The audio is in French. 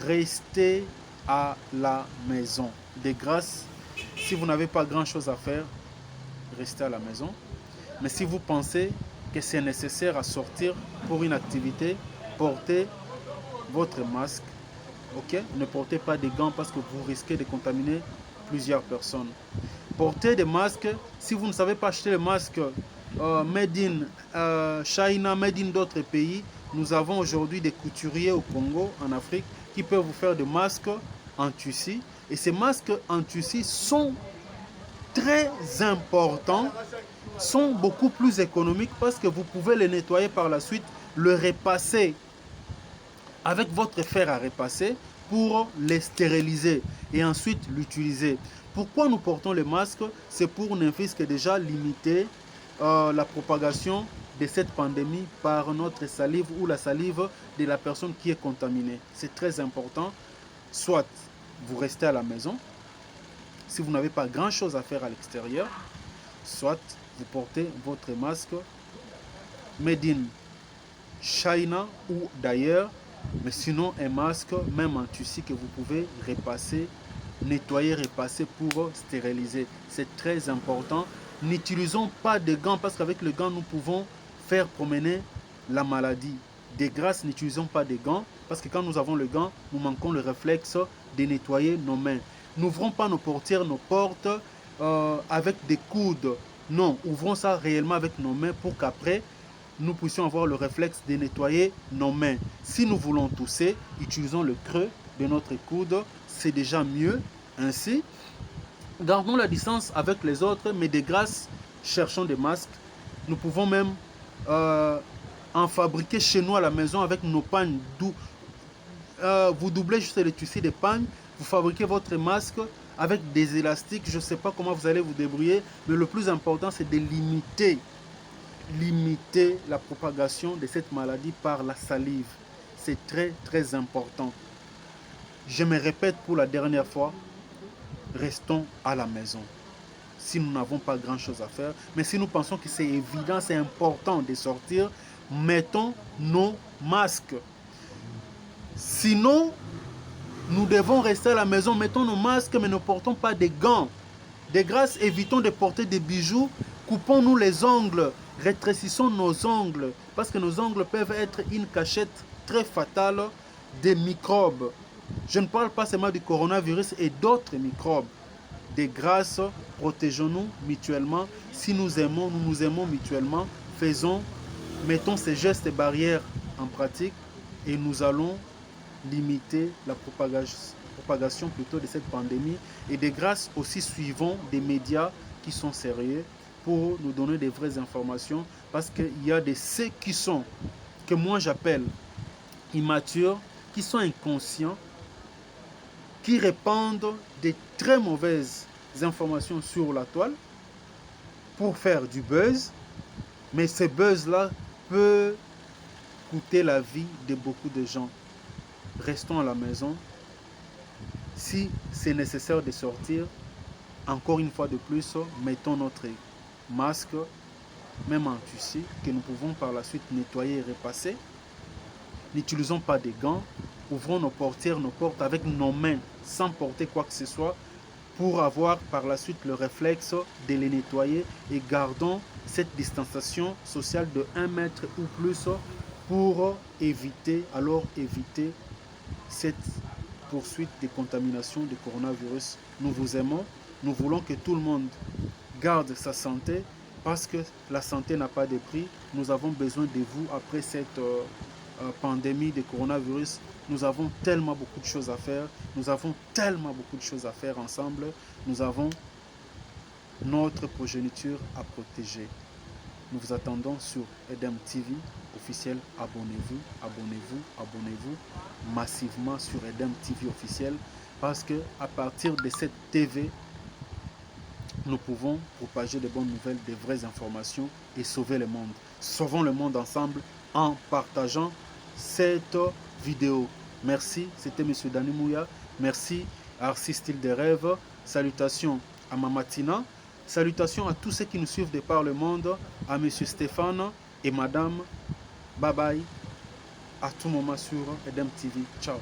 restez à la maison. De grâce, si vous n'avez pas grand-chose à faire, restez à la maison. Mais si vous pensez que c'est nécessaire à sortir pour une activité, portez votre masque. Ok? Ne portez pas de gants parce que vous risquez de contaminer plusieurs personnes. Portez des masques. Si vous ne savez pas acheter les masques made in China, made in d'autres pays, nous avons aujourd'hui des couturiers au Congo, en Afrique, qui peuvent vous faire des masques en tissu. Et ces masques en tissu sont très importants, sont beaucoup plus économiques parce que vous pouvez les nettoyer par la suite, le repasser avec votre fer à repasser pour les stériliser et ensuite l'utiliser. Pourquoi nous portons les masques? C'est pour ne fût-ce que déjà limiter la propagation de cette pandémie par notre salive ou la salive de la personne qui est contaminée. C'est très important. Soit vous restez à la maison, si vous n'avez pas grand-chose à faire à l'extérieur, soit vous portez votre masque made in China ou d'ailleurs, mais sinon un masque même en tissu que vous pouvez repasser, nettoyer, repasser pour stériliser. C'est très important. N'utilisons pas de gants parce qu'avec le gant nous pouvons faire promener la maladie. De grâce, n'utilisons pas de gants parce que quand nous avons le gant, nous manquons le réflexe de nettoyer nos mains. N'ouvrons pas nos portières, nos portes avec des coudes. Non, ouvrons ça réellement avec nos mains pour qu'après nous puissions avoir le réflexe de nettoyer nos mains. Si nous voulons tousser, utilisons le creux de notre coude, c'est déjà mieux. Ainsi, gardons la distance avec les autres, mais de grâce, cherchons des masques. Nous pouvons même en fabriquer chez nous à la maison avec nos pagnes. Vous doublez juste le tissu des pagnes, vous fabriquez votre masque avec des élastiques. Je ne sais pas comment vous allez vous débrouiller, mais le plus important, c'est de limiter la propagation de cette maladie par la salive. C'est très très important. Je me répète pour la dernière fois, restons à la maison. Si nous n'avons pas grand chose à faire, mais si nous pensons que c'est évident, c'est important de sortir, mettons nos masques. Sinon, nous devons rester à la maison, mettons nos masques, mais ne portons pas de gants. De grâce, évitons de porter des bijoux, coupons-nous les ongles, rétrécissons nos ongles, parce que nos ongles peuvent être une cachette très fatale des microbes. Je ne parle pas seulement du coronavirus et d'autres microbes. De grâce, protégeons-nous mutuellement. Si nous aimons, nous nous aimons mutuellement. Mettons ces gestes barrières en pratique et nous allons limiter la propagation plutôt de cette pandémie. Et de grâce aussi, suivons des médias qui sont sérieux pour nous donner des vraies informations, parce qu'il y a ceux qui sont, que moi j'appelle immatures, qui sont inconscients, qui répandent des très mauvaises informations sur la toile pour faire du buzz, mais ce buzz-là peut coûter la vie de beaucoup de gens. Restons à la maison. Si c'est nécessaire de sortir, encore une fois de plus, mettons notre masque, même en tissu, que nous pouvons par la suite nettoyer et repasser. N'utilisons pas de gants. Ouvrons nos portières, nos portes avec nos mains, sans porter quoi que ce soit, pour avoir par la suite le réflexe de les nettoyer, et gardons cette distanciation sociale de 1 mètre ou plus pour éviter cette poursuite des contaminations du coronavirus. Nous vous aimons, nous voulons que tout le monde garde sa santé, parce que la santé n'a pas de prix. Nous avons besoin de vous après cette pandémie de coronavirus. Nous avons tellement beaucoup de choses à faire. Nous avons tellement beaucoup de choses à faire ensemble. Nous avons notre progéniture à protéger. Nous vous attendons sur Edem TV officiel. Abonnez-vous, abonnez-vous, abonnez-vous massivement sur Edem TV officiel, parce que à partir de cette TV, nous pouvons propager de bonnes nouvelles, de vraies informations et sauver le monde. Sauvons le monde ensemble en partageant cette vidéo. Merci, c'était M. Dani Mouya. Merci à Arcis Style de Rêve. Salutations à Mamatina. Salutations à tous ceux qui nous suivent de par le monde, à M. Stéphane et Madame. Bye bye. À tout moment sur Edem TV. Ciao.